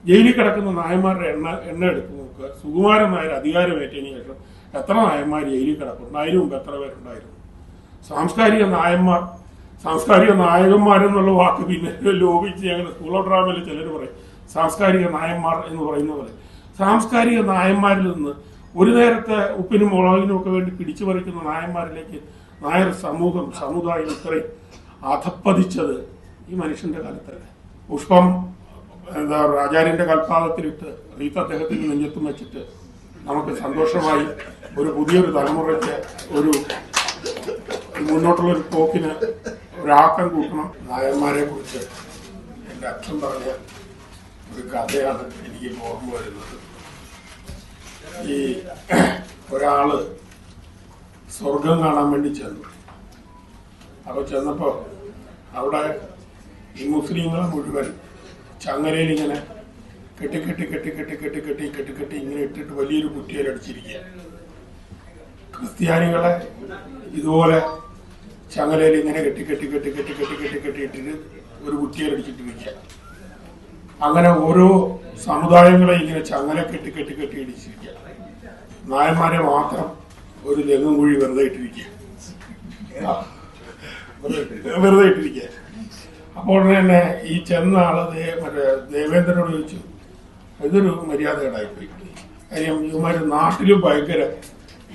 ജയിലിൽ കിടക്കുന്ന നായന്മാരുടെ എണ്ണ എടുത്ത് നോക്കുക. സുകുമാരൻ നായർ അധികാരമേറ്റതിന് ശേഷം എത്ര നായന്മാർ ജയിലിൽ കിടക്കുന്നു? അതിനു മുമ്പ് എത്ര പേരുണ്ടായിരുന്നു? സാംസ്കാരിക നായകന്മാരെന്നുള്ള വാക്ക് പിന്നെ ലോപിച്ച് ഞങ്ങൾ സ്കൂൾ ഓഫ് ഡ്രാമയിൽ ചിലർ പറയും സാംസ്കാരിക നായന്മാർ എന്ന് പറയുന്ന പോലെ. സാംസ്കാരിക നായന്മാരിൽ നിന്ന് ഒരു നേരത്തെ ഉപ്പിനും മുളകിനും ഒക്കെ വേണ്ടി പിടിച്ചു പറിക്കുന്ന നായന്മാരിലേക്ക് നായർ സമുദായം ഇത്രയും അധപ്പതിച്ചത് ഈ മനുഷ്യന്റെ കാലത്തല്ലേ. പുഷ്പം ആചാര്യന്റെ കൽപ്പാദത്തിലിട്ട് റീത്ത് അദ്ദേഹത്തിന് നെഞ്ചത്തും വെച്ചിട്ട് നമുക്ക് സന്തോഷമായി പുതിയൊരു തലമുറയ്ക്ക് മുന്നോട്ടുള്ള ഒരു പോക്കിന് ഒരാക്കം കൂട്ടണം. നായന്മാരെ കുറിച്ച് എൻ്റെ അച്ഛൻ പറഞ്ഞ ഒരു കഥയാണ് എനിക്ക് ഓർമ്മ വരുന്നത്. ഈ ഒരാള് സ്വർഗം കാണാൻ വേണ്ടി ചെന്നു. അപ്പൊ ചെന്നപ്പോ അവിടെ ഈ മുസ്ലിങ്ങളെ മുഴുവൻ ചങ്ങലയിൽ ഇങ്ങനെ കെട്ടി ഇങ്ങനെ ഇട്ടിട്ട് വലിയൊരു കുറ്റിയിലടിച്ചിരിക്കുക. ക്രിസ്ത്യാനികളെ ഇതുപോലെ ചങ്ങലയിൽ ഇങ്ങനെ കെട്ടിയിട്ടിട്ട് ഒരു കുറ്റിയിലടിച്ചിട്ടിരിക്കുക. അങ്ങനെ ഓരോ സമുദായങ്ങളെ ഇങ്ങനെ ചങ്ങല കെട്ടി ഇടിച്ചിരിക്കുക. നായന്മാരെ മാത്രം ഒരു തെങ്ങും കുഴി വെറുതെ ഇട്ടിരിക്കുക. അപ്പോൾ തന്നെ ഈ ചെന്ന ആള് മറ്റേ ദേവേന്ദ്രനോട് ചോദിച്ചു, ഇതൊരു മര്യാദകേടായിപ്പോയി. കാര്യം ഇവന്മാര് നാട്ടിലും ഭയങ്കര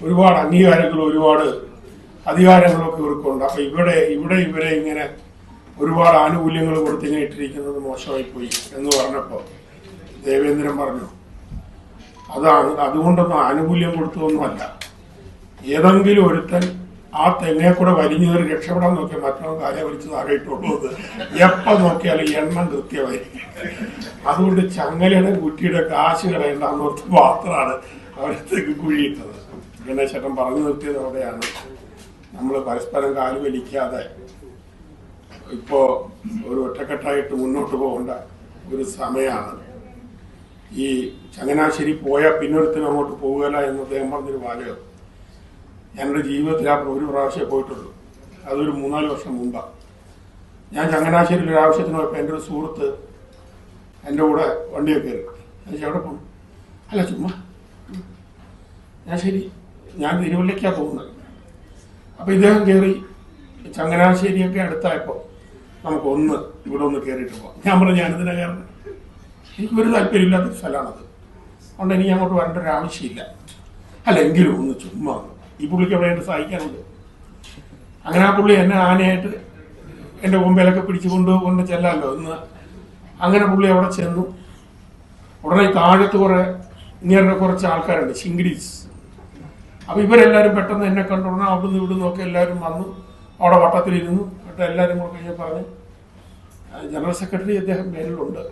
ഒരുപാട് അംഗീകാരങ്ങളും ഒരുപാട് അധികാരങ്ങളൊക്കെ ഇവർക്കുണ്ട്. അപ്പൊ ഇവരെ ഇങ്ങനെ ഒരുപാട് ആനുകൂല്യങ്ങൾ കൊടുത്തിങ്ങനെ ഇട്ടിരിക്കുന്നത് മോശമായിപ്പോയി എന്ന് പറഞ്ഞപ്പോ ദേവേന്ദ്രൻ പറഞ്ഞു, അതുകൊണ്ടൊന്നും ആനുകൂല്യം കൊടുത്തതൊന്നുമല്ല. ഏതെങ്കിലും ഒരുത്തൻ ആ തെങ്ങെ കൂടെ വലിഞ്ഞു കയറി രക്ഷപ്പെടാൻ നോക്കിയാൽ മറ്റൊരു കാര്യം വലിച്ച് താഴെയിട്ടുള്ളൂ. എപ്പോ നോക്കിയാലും എണ്ണം കൃത്യമായിരിക്കും. അതുകൊണ്ട് ചങ്ങലയുടെ കുറ്റിയുടെ കാശ് കളയണ്ടെന്നോർത്ത് മാത്രമാണ് അവരത്തേക്ക് കുഴിയിട്ടത്. ഗണേശേട്ടൻ പറഞ്ഞു നിർത്തിയത് അവിടെയാണ്. നമ്മൾ പരസ്പരം കാല് വലിക്കാതെ ഇപ്പോ ഒരു ഒറ്റക്കെട്ടായിട്ട് മുന്നോട്ട് പോകേണ്ട ഒരു സമയമാണ്. ഈ ചങ്ങനാശ്ശേരി പോയാൽ പിന്നൊരുത്തിനും അങ്ങോട്ട് പോവുകയില്ല എന്ന് അദ്ദേഹം പറഞ്ഞൊരു വാചകം എൻ്റെ ജീവിതത്തിൽ ഒരു പ്രാവശ്യം പോയിട്ടുള്ളൂ. അതൊരു 3-4 വർഷം മുമ്പാണ്. ഞാൻ ചങ്ങനാശ്ശേരിയിൽ ഒരു ആവശ്യത്തിന് പോയപ്പോൾ എൻ്റെ ഒരു സുഹൃത്ത് എൻ്റെ കൂടെ വണ്ടിയൊക്കെ കയറി. ഞാൻ എവിടെ പോകും? അല്ല ചുമ്മാ ഞാൻ തിരുവല്ലയ്ക്കാണ് പോകുന്നത്. അപ്പൊ ഇദ്ദേഹം കയറി ചങ്ങനാശ്ശേരിയൊക്കെ അടുത്തായപ്പോൾ ഇവിടെ ഒന്ന് കയറിയിട്ട് പോകാം. ഞാൻ പറഞ്ഞു ഞാനിതിനെ കയറുന്നത് എനിക്കൊരു താല്പര്യമില്ലാത്തൊരു സ്ഥലമാണത്, അതുകൊണ്ട് എനിക്ക് അങ്ങോട്ട് വരേണ്ട ഒരു ആവശ്യമില്ല. അല്ല എങ്കിലും ഒന്ന് ചുമ്മാ ഈ പുള്ളിക്ക് അവിടെ എൻ്റെ സഹായിക്കാനുണ്ട്. അങ്ങനെ ആ പുള്ളി എന്നെ ആനയായിട്ട് എൻ്റെ കൊമ്പയിലൊക്കെ പിടിച്ചു കൊണ്ട് ചെല്ലാമല്ലോ എന്ന്. അങ്ങനെ പുള്ളി അവിടെ ചെന്നു. ഉടനെ താഴത്ത് ഇങ്ങനെ കുറച്ച് ആൾക്കാരുണ്ട്, ശിങ്കിഡീസ്. അപ്പൊ ഇവരെല്ലാവരും പെട്ടെന്ന് എന്നെ കണ്ടുടനെ അവിടുന്ന് ഇവിടുന്ന് ഒക്കെ എല്ലാവരും വന്നു അവിടെ വട്ടത്തിലിരുന്നു. എല്ലാവരും കൂടെ കഴിഞ്ഞ് പറഞ്ഞു, ജനറൽ സെക്രട്ടറി അദ്ദേഹം മേലിലുണ്ട്,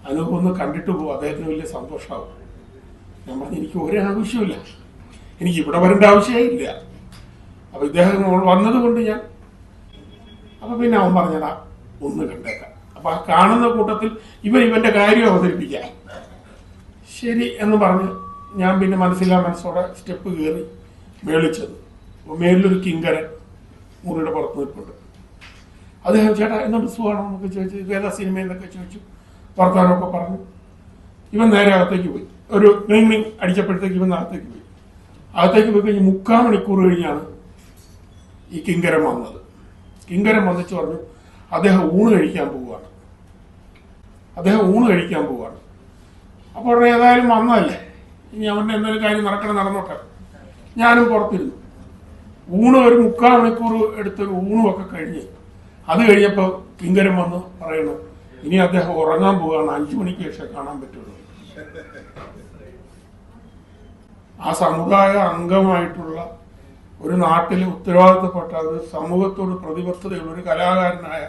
അനൂപ് ഒന്ന് കണ്ടിട്ട് പോകും, അദ്ദേഹത്തിന് വലിയ സന്തോഷമാവും. ഞാൻ പറഞ്ഞു എനിക്ക് ഒരാവശ്യമില്ല, എനിക്ക് ഇവിടെ വരേണ്ട ആവശ്യമേ ഇല്ല. അപ്പൊ ഇദ്ദേഹം വന്നത് കൊണ്ട് ഞാൻ അപ്പൊ പിന്നെ അവൻ പറഞ്ഞതാ ഒന്ന് കണ്ടേക്കാം. അപ്പൊ ആ കാണുന്ന കൂട്ടത്തിൽ ഇവന്റെ കാര്യം അവതരിപ്പിക്കാം. ശരി എന്ന് പറഞ്ഞ് ഞാൻ പിന്നെ മനസ്സോടെ സ്റ്റെപ്പ് കയറി മേളിച്ചത്. അപ്പൊ മേളിലൊരു കിങ്കരൻ മുറിയുടെ പുറത്ത് നിൽപ്പുണ്ട്. അദ്ദേഹം ചേട്ടാ എന്നോട് സുഖമാണോ എന്നൊക്കെ ചോദിച്ചു, ഏതാ സിനിമ എന്നൊക്കെ ചോദിച്ചു, വർത്താനമൊക്കെ പറഞ്ഞു. ഇവൻ നേരെ അകത്തേക്ക് പോയി. ഒരു ഗ്ലിങ് അടിച്ചപ്പോഴത്തേക്ക് ഇവൻ അകത്തേക്ക് പോയി. അകത്തേക്ക് പോയി കഴിഞ്ഞ് 3/4 മണിക്കൂർ കഴിഞ്ഞാണ് ഈ കിങ്കരൻ വന്നത്. കിങ്കരൻ വന്നിച്ച് പറഞ്ഞു അദ്ദേഹം ഊണ് കഴിക്കാൻ പോവുകയാണ്. അപ്പോൾ ഏതായാലും വന്നതല്ലേ, ഇനി അവൻ്റെ എന്തെങ്കിലും കാര്യം നടന്നോട്ടെ. ഞാനും പുറത്തിരുന്നു. ഊണ് ഒരു 3/4 മണിക്കൂർ എടുത്തൊരു ഊണുമൊക്കെ കഴിഞ്ഞ് അത് കഴിഞ്ഞപ്പോൾ കിങ്കരൻ വന്ന് പറയണു ഇനി അദ്ദേഹം ഉറങ്ങാൻ പോവുകയാണ്, 5 മണിക്ക് ശേഷം കാണാൻ പറ്റുള്ളൂ. ആ സമുദായ അംഗമായിട്ടുള്ള ഒരു നാട്ടിലെ ഉത്തരവാദിത്തപ്പെട്ട ഒരു സമൂഹത്തോട് പ്രതിബദ്ധതയുള്ള ഒരു കലാകാരനായ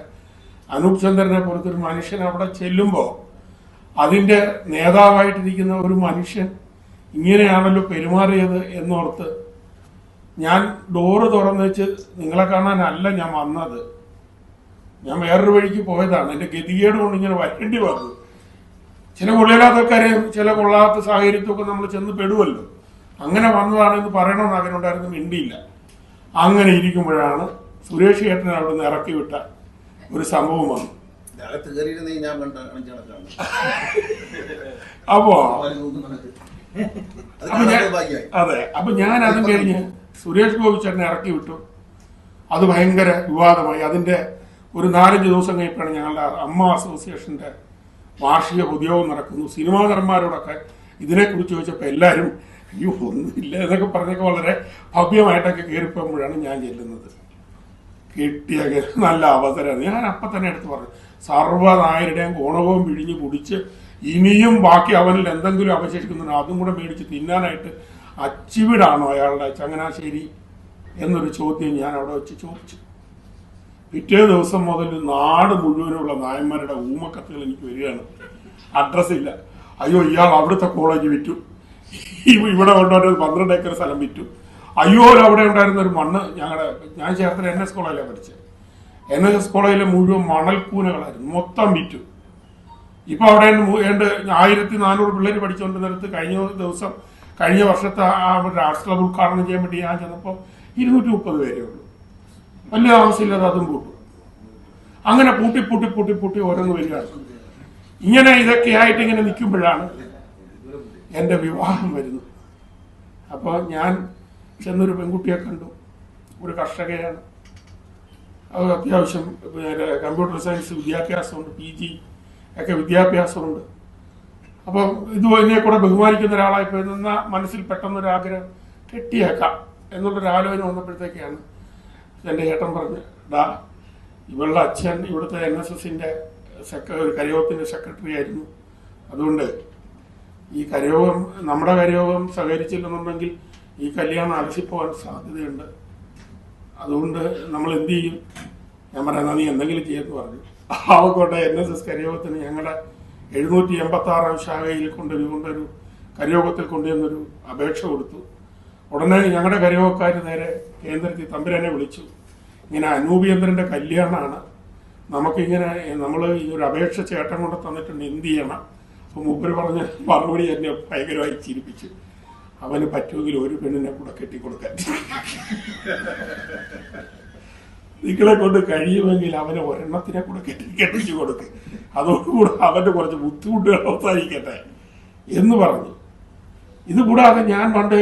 അനൂപ് ചന്ദ്രനെ പോലത്തെ ഒരു മനുഷ്യൻ അവിടെ ചെല്ലുമ്പോൾ അതിൻ്റെ നേതാവായിട്ടിരിക്കുന്ന ഒരു മനുഷ്യൻ ഇങ്ങനെയാണല്ലോ പെരുമാറിയത് എന്നോർത്ത് ഞാൻ ഡോറ് തുറന്നു വെച്ച് നിങ്ങളെ കാണാനല്ല ഞാൻ വന്നത്, ഞാൻ വേറൊരു വഴിക്ക് പോയതാണ്. എൻ്റെ ഗതികേട് കൊണ്ട് ഇങ്ങനെ വരേണ്ടി വന്നു. ചില കൊള്ളയില്ലാത്തക്കാരെയും ചില കൊള്ളാത്ത സാഹചര്യത്തൊക്കെ നമ്മൾ ചെന്ന് പെടുമല്ലോ. അങ്ങനെ വന്നതാണെന്ന് പറയണമെന്ന് ആഗ്രഹമുണ്ടായിരുന്നു, മിണ്ടിയില്ല. അങ്ങനെ ഇരിക്കുമ്പോഴാണ് സുരേഷ് ചേട്ടനെ അവിടെ നിന്ന് ഇറക്കി വിട്ട ഒരു സംഭവം വന്നു. അപ്പോ അതെ, അപ്പൊ ഞാൻ അതും കഴിഞ്ഞ് സുരേഷ് ഗോപി ചേട്ടനെ ഇറക്കി വിട്ടു. അത് ഭയങ്കര വിവാദമായി. അതിന്റെ ഒരു 4-5 ദിവസം കഴിഞ്ഞപ്പോഴാണ് ഞങ്ങളുടെ അമ്മ അസോസിയേഷന്റെ വാർഷിക പൊതുയോഗം നടക്കുന്നു. സിനിമാ നടന്മാരോടൊക്കെ ഇതിനെക്കുറിച്ച് ചോദിച്ചപ്പോൾ എല്ലാവരും അയ്യോ ഒന്നുമില്ല എന്നൊക്കെ പറഞ്ഞൊക്കെ വളരെ ഭവ്യമായിട്ടൊക്കെ കയറിപ്പോകുമ്പോഴാണ് ഞാൻ ചെല്ലുന്നത്. കിട്ടിയ നല്ല അവസരമാണ്. ഞാൻ അപ്പം തന്നെ എടുത്ത് പറഞ്ഞു, സർവ്വനായരുടെയും ഗുണവും പിഴിഞ്ഞ് കുടിച്ച് ഇനിയും ബാക്കി അവനിൽ എന്തെങ്കിലും അവശേഷിക്കുന്നുണ്ടോ അതും കൂടെ മേടിച്ച് തിന്നാനായിട്ട് അച്ചിവിടാണോ അയാളുടെ ചങ്ങനാശ്ശേരി എന്നൊരു ചോദ്യം ഞാൻ അവിടെ വെച്ച് ചോദിച്ചു. പിറ്റേ ദിവസം മുതൽ നാട് മുഴുവനുള്ള നായന്മാരുടെ ഊമക്കത്തുകൾ എനിക്ക് വരികയാണ്. അഡ്രസ്സില്ല. അയ്യോ ഇയാൾ അവിടുത്തെ കോളേജ് വിറ്റു, ഇവിടെ കൊണ്ടുവരുന്നത് 12 ഏക്കർ സ്ഥലം വിറ്റു. അയ്യോ അവിടെ ഉണ്ടായിരുന്ന ഒരു മണ്ണ് ഞാൻ ചേർത്തല NS കോളേജിലാണ് പഠിച്ചത്. NS കോളേജിലെ മുഴുവൻ മണൽക്കൂനകളായിരുന്നു, മൊത്തം വിറ്റു. ഇപ്പൊ അവിടെ 1400 പിള്ളേർ പഠിച്ചുകൊണ്ടിരുന്നിടത്ത് കഴിഞ്ഞ വർഷത്തെ ആർട്സ് ക്ലബ് ഉദ്ഘാടനം ചെയ്യാൻ വേണ്ടി ഞാൻ ചെന്നപ്പോൾ 230 പേരേ ഉള്ളൂ. വലിയ താമസമില്ലാതെ അതും പൂട്ടും. അങ്ങനെ പൂട്ടി ഓരോന്ന് വരികയാണ്. ഇങ്ങനെ ഇതൊക്കെ ആയിട്ട് ഇങ്ങനെ നിൽക്കുമ്പോഴാണ് എൻ്റെ വിവാഹം വരുന്നത്. അപ്പോൾ ഞാൻ ചെന്നൊരു പെൺകുട്ടിയെ കണ്ടു. ഒരു കർഷകയാണ്. അത് അത്യാവശ്യം കമ്പ്യൂട്ടർ സയൻസ് വിദ്യാഭ്യാസമുണ്ട്, PG ഒക്കെ വിദ്യാഭ്യാസമുണ്ട്. അപ്പം ഇതിനെ കൂടെ ബഹുമാനിക്കുന്ന ഒരാളായിപ്പോയി നിന്ന മനസ്സിൽ പെട്ടെന്നൊരാഗ്രഹം കെട്ടിയേക്കാം എന്നുള്ളൊരു ആലോചന വന്നപ്പോഴത്തേക്കാണ് എൻ്റെ ചേട്ടൻ പറഞ്ഞു, ഇവളുടെ അച്ഛൻ ഇവിടുത്തെ NSSന്റെ കരയോഗത്തിൻ്റെ സെക്രട്ടറി ആയിരുന്നു. അതുകൊണ്ട് ഈ കരയോഗം നമ്മുടെ കരയോഗം സഹകരിച്ചില്ലെന്നുണ്ടെങ്കിൽ ഈ കല്യാണം അലസിപ്പോവാൻ സാധ്യതയുണ്ട്. അതുകൊണ്ട് നമ്മൾ എന്ത് ചെയ്യും? ഞാൻ പറയാം, നീ എന്തെങ്കിലും ചെയ്യുമെന്ന് പറഞ്ഞു. ആവക്കോട്ടെ NSS കരയോഗത്തിന് ഞങ്ങളുടെ 786 ശാഖയിൽ കൊണ്ടൊരു കരയോഗത്തിൽ കൊണ്ടുവന്നൊരു അപേക്ഷ കൊടുത്തു. ഉടനെ ഞങ്ങളുടെ കരയോഗക്കാർ നേരെ കേന്ദ്രത്തിൽ തമ്പുരാനെ വിളിച്ചു. ഇങ്ങനെ അനൂപേന്ദ്രന്റെ കല്യാണമാണ്, നമുക്കിങ്ങനെ നമ്മൾ ഈ ഒരു അപേക്ഷ ചേട്ടൻ കൊണ്ട് തന്നിട്ടുണ്ട്, എന്ത് ചെയ്യണം? അപ്പോൾ മൂപ്പര് പറഞ്ഞ മറുപടി എന്നെ ഭയങ്കരമായി ചിരിപ്പിച്ചു. അവന് പറ്റുമെങ്കിൽ ഒരു പെണ്ണിനെ കൂടെ കെട്ടിക്കൊടുക്കാൻ, നിങ്ങളെ കൊണ്ട് കഴിയുമെങ്കിൽ അവന് ഒരെണ്ണത്തിനെ കൂടെ കെട്ടിച്ചു കൊടുക്കുക, അതോടുകൂടെ അവന്റെ കുറച്ച് ബുദ്ധിമുട്ടുകൾ അവസാനിക്കട്ടെ എന്ന് പറഞ്ഞു. ഇതുകൂടാതെ ഞാൻ പണ്ട്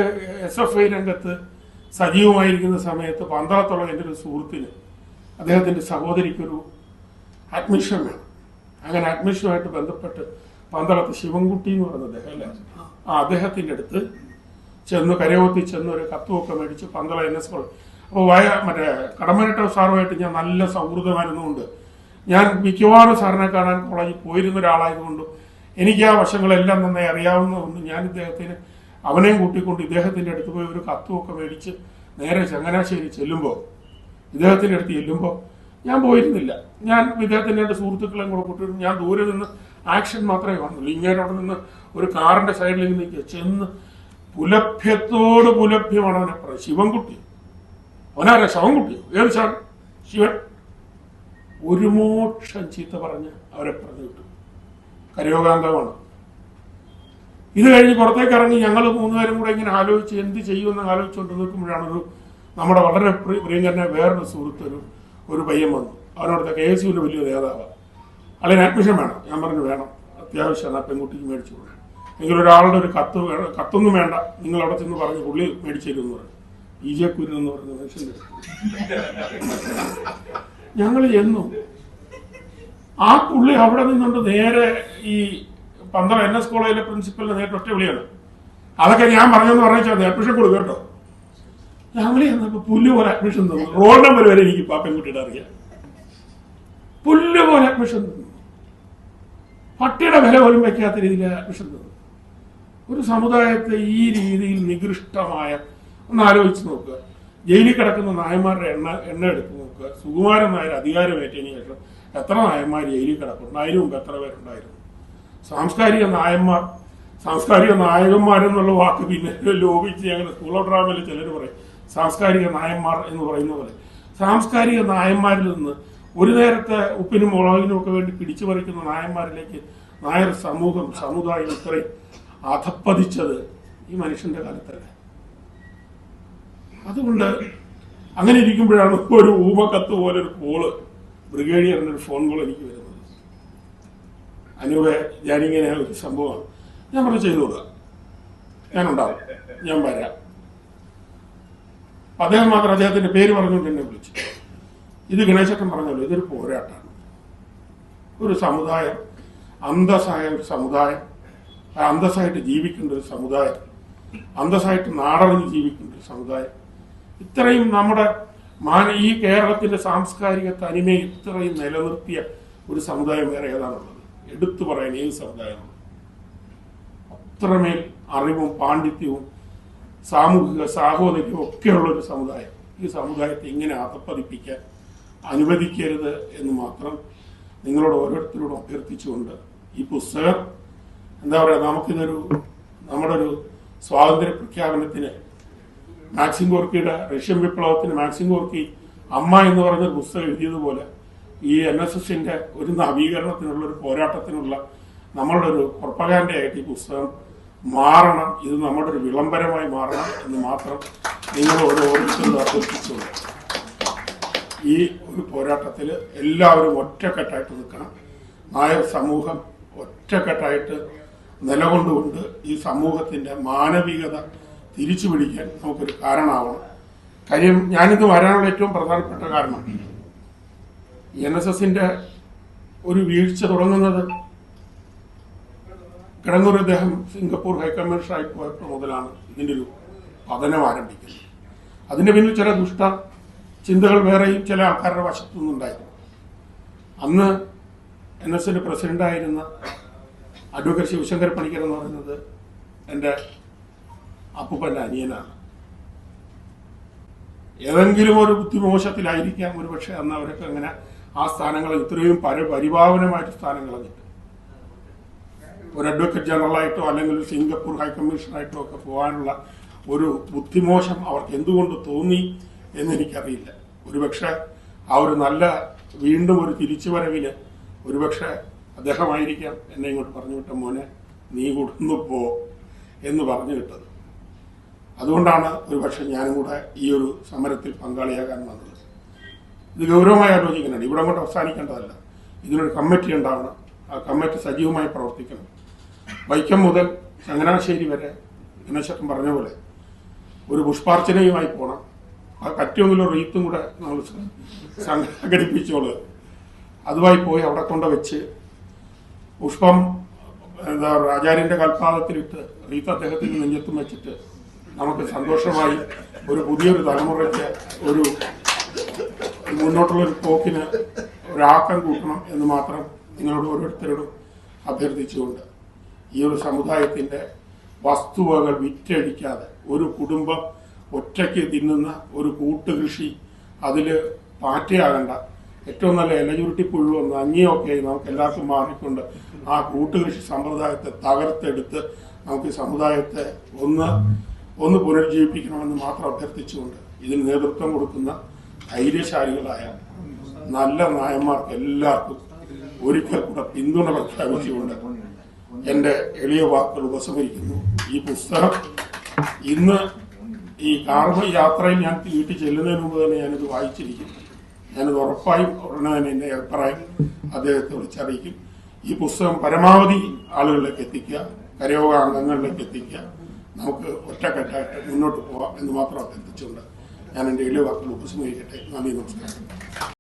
SFI രംഗത്ത് സജീവമായിരിക്കുന്ന സമയത്ത് പന്തളത്തുള്ള എൻ്റെ ഒരു സുഹൃത്തിന് അദ്ദേഹത്തിൻ്റെ സഹോദരിക്കൊരു അഡ്മിഷൻ വേണം. അങ്ങനെ അഡ്മിഷനുമായിട്ട് ബന്ധപ്പെട്ട് പന്തളത്ത് ശിവൻകുട്ടി എന്ന് പറയുന്ന അദ്ദേഹം അല്ലേ, അദ്ദേഹത്തിൻ്റെ അടുത്ത് ചെന്ന് കരയോഗത്തിൽ ചെന്ന് ഒരു കത്തുമൊക്കെ മേടിച്ച് പന്തള NS കോളേജ്. അപ്പോൾ മറ്റേ കടമ്മനിട്ട സാറുമായിട്ട് ഞാൻ നല്ല സൗഹൃദമായിരുന്നുകൊണ്ട് ഞാൻ മിക്കവാറും സാറിനെ കാണാൻ കോളേജിൽ പോയിരുന്ന ഒരാളായതുകൊണ്ടും എനിക്ക് ആ വശങ്ങളെല്ലാം നന്നായി അറിയാവുന്നതുകൊണ്ട് ഞാൻ അവനെയും കൂട്ടിക്കൊണ്ട് ഇദ്ദേഹത്തിൻ്റെ അടുത്ത് പോയി ഒരു കത്തുമൊക്കെ മേടിച്ച് നേരെ ചങ്ങനാശ്ശേരി ഇദ്ദേഹത്തിൻ്റെ അടുത്ത് ചെല്ലുമ്പോൾ ഞാൻ പോയിരുന്നില്ല. ഞാൻ ഇദ്ദേഹത്തിൻ്റെ എൻ്റെ സുഹൃത്തുക്കളെയും കൂടെ കൂട്ടി ഞാൻ ദൂരെ നിന്ന് ആക്ഷൻ മാത്രമേ കാണുള്ളൂ. ഇങ്ങനെ അവിടെ നിന്ന് ഒരു കാറിൻ്റെ സൈഡിലേക്ക് നിൽക്കുക, ചെന്ന് പുലഭ്യമാണ് അവനെ പറയുന്നത്. ശിവൻകുട്ടി, അവനാരാ? ശവൻകുട്ടിയോ? ഏത് ശിവൻ? ഒരു മോക്ഷം ചീത്ത പറഞ്ഞ് അവരെ പറഞ്ഞു വിട്ടു. കരയോഗാംഗമാണ്. ഇത് കഴിഞ്ഞ് പുറത്തേക്ക് ഇറങ്ങി ഞങ്ങൾ 3 പേരും കൂടെ ഇങ്ങനെ ആലോചിച്ച് എന്ത് ചെയ്യുമെന്ന് ആലോചിച്ചുകൊണ്ട് നിൽക്കുമ്പോഴാണ് നമ്മുടെ വളരെ പ്രിയങ്കരനെ വേറൊരു സുഹൃത്ത് ഒരു പയ്യൻ വന്നു. അവനോടത്തെ KSUവിൻ്റെ വലിയ നേതാവാണ്. അതിന് അഡ്മിഷൻ വേണം. ഞാൻ പറഞ്ഞു വേണം, അത്യാവശ്യമാണ്, ആ പെൺകുട്ടിക്ക് മേടിച്ചു കൊടുക്കണം. എങ്കിലും ഒരാളുടെ ഒരു കത്തൊന്നും വേണ്ട, നിങ്ങൾ അവിടെ ചെന്ന് പറഞ്ഞ് പുള്ളി മേടിച്ചു തരുമെന്ന് പറഞ്ഞു. EJ കുര്യൻ എന്ന് പറഞ്ഞ മനുഷ്യൻ്റെ ഞങ്ങൾ ചെന്നു. ആ പുള്ളി അവിടെ നിന്നുകൊണ്ട് നേരെ ഈ പന്തള NS കോളേജിലെ പ്രിൻസിപ്പലിനെ നേരിട്ട് ഒറ്റ വിളിയാണ്. അതൊക്കെ ഞാൻ പറഞ്ഞെന്ന് പറഞ്ഞാൽ അഡ്മിഷൻ കൊടുക്കും കേട്ടോ. ഞങ്ങൾ ചെന്നപ്പോൾ പുല്ല് പോലെ അഡ്മിഷൻ തന്നു. റോൾ നമ്പർ വരെ എനിക്ക് ആ പെൺകുട്ടിയുടെ അറിയാം. പുല്ല് പോലെ അഡ്മിഷൻ തന്നു. പട്ടിയുടെ വില പോലും വയ്ക്കാത്ത രീതിയിൽ അഡ്മിഷൻ തന്നു. ഒരു സമുദായത്തെ ഈ രീതിയിൽ നികൃഷ്ടമായ ഒന്ന് ആലോചിച്ച് നോക്കുക. ജയിലിൽ കിടക്കുന്ന നായന്മാരുടെ എണ്ണ എടുത്ത് നോക്കുക. സുകുമാരൻ നായർ അധികാരമേറ്റതിന് ശേഷം എത്ര നായന്മാർ ജയിലിൽ കിടക്കുന്നുണ്ട്? അതിനു മുമ്പ് എത്ര പേരുണ്ടായിരുന്നു? സാംസ്കാരിക നായകന്മാരെന്നുള്ള വാക്ക് പിന്നെ ലോപിച്ച് ഞങ്ങൾ സ്കൂൾ ഓഫ് ഡ്രാമയിൽ ചിലർ പറയും സാംസ്കാരിക നായന്മാർ എന്ന് പറയുന്ന പോലെ. സാംസ്കാരിക നായന്മാരിൽ നിന്ന് ഒരു നേരത്തെ ഉപ്പിനും മുളകിനും ഒക്കെ വേണ്ടി പിടിച്ചു പറിക്കുന്ന നായന്മാരിലേക്ക് നായർ സമുദായം ഇത്രയും അധപ്പതിച്ചത് ഈ മനുഷ്യന്റെ കാലത്തല്ലേ. അതുകൊണ്ട് അങ്ങനെ ഇരിക്കുമ്പോഴാണ് ഒരു ഊമക്കത്ത് പോലെ ഒരു കോള്, ബ്രിഗേഡിയറിന്റെ ഒരു ഫോൺ കോൾ എനിക്ക് വരുന്നത്. അനൂപെ, ഞാനിങ്ങനെ ഒരു സംഭവമാണ്, ഞാൻ പറഞ്ഞു ചെയ്തു കൊടുക്കുക, ഞാനുണ്ടാവും, ഞാൻ വരാം. അദ്ദേഹം മാത്രം അദ്ദേഹത്തിന്റെ പേര് പറഞ്ഞുകൊണ്ട് എന്നെ വിളിച്ചു. ഇത് ഗണേശൻ പറഞ്ഞല്ലോ, ഇതൊരു പോരാട്ടമാണ്. ഒരു സമുദായം, അന്തസ്സായ ഒരു സമുദായം, അന്തസ്സായിട്ട് ജീവിക്കേണ്ട ഒരു സമുദായം, അന്തസ്സായിട്ട് നാടറിഞ്ഞ് ജീവിക്കേണ്ട ഒരു സമുദായം, ഇത്രയും നമ്മുടെ ഈ കേരളത്തിന്റെ സാംസ്കാരിക തനിമയെ ഇത്രയും നിലനിർത്തിയ ഒരു സമുദായം വേറെ ഏതാണുള്ളത്? എടുത്തു പറയാൻ ഏത് സമുദായമാണ്? അത്രമേൽ അറിവും പാണ്ഡിത്യവും സാമൂഹിക സാഹോദര്യവും ഒക്കെയുള്ള ഒരു സമുദായം. ഈ സമുദായത്തെ ഇങ്ങനെ അധപ്പതിപ്പിക്കാൻ അനുവദിക്കരുത് എന്ന് മാത്രം നിങ്ങളോട് ഓരോരുത്തരോടും അഭ്യർത്ഥിച്ചുകൊണ്ട് ഈ പുസ്തകം എന്താ പറയുക, നമ്മുടെ ഒരു സ്വാതന്ത്ര്യ പ്രഖ്യാപനത്തിന് മാക്സിം ഗോർക്കിയുടെ റഷ്യൻ വിപ്ലവത്തിന് മാക്സിം ഗോർക്കി അമ്മ എന്ന് പറഞ്ഞൊരു പുസ്തകം എഴുതിയതുപോലെ ഈ NSSന്റെ ഒരു നവീകരണത്തിനുള്ള ഒരു പോരാട്ടത്തിനുള്ള നമ്മളുടെ ഒരു പ്രൊപ്പഗാൻഡയായിട്ട് ഈ പുസ്തകം മാറണം. ഇത് നമ്മുടെ ഒരു വിളംബരമായി മാറണം എന്ന് മാത്രം നിങ്ങളോട് ഓരോരുത്തരും അഭ്യർത്ഥിച്ചുകൊണ്ട് ഈ ഒരു പോരാട്ടത്തിൽ എല്ലാവരും ഒറ്റക്കെട്ടായിട്ട് നിൽക്കണം. നായർ സമൂഹം ഒറ്റക്കെട്ടായിട്ട് നിലകൊണ്ടുകൊണ്ട് ഈ സമൂഹത്തിന്റെ മാനവികത തിരിച്ചു പിടിക്കാൻ നമുക്കൊരു കാരണമാവണം. കാര്യം ഞാനിത് വരാനുള്ള ഏറ്റവും പ്രധാനപ്പെട്ട കാരണം NSSന്റെ ഒരു വീഴ്ച തുടങ്ങുന്നത് കിടങ്ങൂർ അദ്ദേഹം സിംഗപ്പൂർ ഹൈക്കമ്മീഷണറായി പോയപ്പോൾ മുതലാണ് ഇതിൻ്റെ ഒരു പതനം ആരംഭിക്കുന്നത്. അതിന്റെ പിന്നിൽ ചില ദുഷ്ട ചിന്തകൾ വേറെയും ചില ആൾക്കാരുടെ വശത്തുനിന്നുണ്ടായിരുന്നു. അന്ന് NSSന്റെ പ്രസിഡന്റായിരുന്ന അഡ്വക്കേറ്റ് ശിവശങ്കർ പണിക്കർ എന്ന് പറയുന്നത് എൻ്റെ അപ്പൂപ്പൻ്റെ അനിയനാണ്. ഏതെങ്കിലും ഒരു ബുദ്ധിമോശത്തിലായിരിക്കാം ഒരുപക്ഷെ അന്ന് അവരൊക്കെ അങ്ങനെ ആ സ്ഥാനങ്ങൾ ഇത്രയും പരിഭാവനമായിട്ട് സ്ഥാനങ്ങൾ കിട്ടും. ഒരു അഡ്വക്കേറ്റ് ജനറലായിട്ടോ അല്ലെങ്കിൽ ഒരു സിംഗപ്പൂർ ഹൈക്കമ്മീഷണറായിട്ടോ ഒക്കെ പോകാനുള്ള ഒരു ബുദ്ധിമോശം അവർക്ക് എന്തുകൊണ്ട് തോന്നി എന്നെനിക്കറിയില്ല. ഒരുപക്ഷെ ആ ഒരു നല്ല വീണ്ടും ഒരു തിരിച്ചുവരവിന് ഒരുപക്ഷെ അദ്ദേഹമായിരിക്കാം എന്നെ ഇങ്ങോട്ട് പറഞ്ഞു വിട്ട, മോനെ നീ കൊടുന്നു പോ എന്ന് പറഞ്ഞു വിട്ടത്. അതുകൊണ്ടാണ് ഒരുപക്ഷെ ഞാനും കൂടെ ഈ ഒരു സമരത്തിൽ പങ്കാളിയാകാൻ വന്നത്. ഇത് ഗൗരവമായി ആലോചിക്കുന്നുണ്ട്. ഇവിടെ അങ്ങോട്ട് അവസാനിക്കേണ്ടതല്ല. ഇതിനൊരു കമ്മിറ്റി ഉണ്ടാവണം. ആ കമ്മിറ്റി സജീവമായി പ്രവർത്തിക്കണം. വൈക്കം മുതൽ ചങ്ങനാശ്ശേരി വരെ ഗണേശൻ പറഞ്ഞ പോലെ ഒരു പുഷ്പാർച്ചനയുമായി പോകണം. ആ പറ്റുമെങ്കിലും റീത്തും കൂടെ നമ്മൾ സംഘടിപ്പിച്ചോളൂ. അതുമായി പോയി അവിടെ കൊണ്ട് വെച്ച് പുഷ്പം ആചാര്യന്റെ കൽപ്പാദത്തിലിട്ട് റീത്ത് അദ്ദേഹത്തിന്റെ നെഞ്ചത്തും വെച്ചിട്ട് നമുക്ക് സന്തോഷമായി ഒരു പുതിയൊരു തലമുറയ്ക്ക് ഒരു മുന്നോട്ടുള്ളൊരു പോക്കിന് ഒരാക്കം കൂട്ടണം എന്ന് മാത്രം നിങ്ങളോട് ഓരോരുത്തരോടും അഭ്യർത്ഥിച്ചുകൊണ്ട് ഈ ഒരു സമുദായത്തിന്റെ വസ്തുവകൾ വിറ്റഴിക്കാതെ ഒരു കുടുംബം ഒറ്റയ്ക്ക് തിന്നുന്ന ഒരു കൂട്ടുകൃഷി അതിൽ പാറ്റയാകണ്ട, ഏറ്റവും നല്ല ഇലചുരുട്ടി പുഴുവൊന്ന് അങ്ങിയൊക്കെ നമുക്ക് എല്ലാവർക്കും മാറിക്കൊണ്ട് ആ കൂട്ടുകൃഷി സമ്പ്രദായത്തെ തകർത്തെടുത്ത് നമുക്ക് സമുദായത്തെ ഒന്ന് പുനരുജ്ജീവിപ്പിക്കണമെന്ന് മാത്രം അഭ്യർത്ഥിച്ചുകൊണ്ട് ഇതിന് നേതൃത്വം കൊടുക്കുന്ന ധൈര്യശാലികളായ നല്ല നായന്മാർക്ക് എല്ലാവർക്കും ഒരിക്കൽ കൂടെ പിന്തുണ പ്രഖ്യാപിച്ചുകൊണ്ട് എൻ്റെ എളിയ വാക്കുകൾ ഉപസംഹരിക്കുന്നു. ഈ പുസ്തകം ഇന്ന് ഈ കാർമ യാത്രയിൽ ഞാൻ വീട്ടിൽ ചെല്ലുന്നതിന് മുമ്പ് തന്നെ ഞാനിത് വായിച്ചിരിക്കും. ഞാനത് ഉറപ്പായും ഉടനെ തന്നെ എൻ്റെ അഭിപ്രായം അദ്ദേഹത്തെ വിളിച്ചറിയിക്കും. ഈ പുസ്തകം പരമാവധി ആളുകളിലേക്ക് എത്തിക്കുക, കരയോഗ അംഗങ്ങളിലേക്ക് എത്തിക്കുക. നമുക്ക് ഒറ്റക്കെട്ടായിട്ട് മുന്നോട്ട് പോകാം എന്ന് മാത്രം അഭ്യർത്ഥിച്ചുകൊണ്ട് ഞാൻ എൻ്റെ എളിയ വാക്കുകൾ ഉപസംഹരിക്കട്ടെ. നന്ദി, നമസ്കാരം.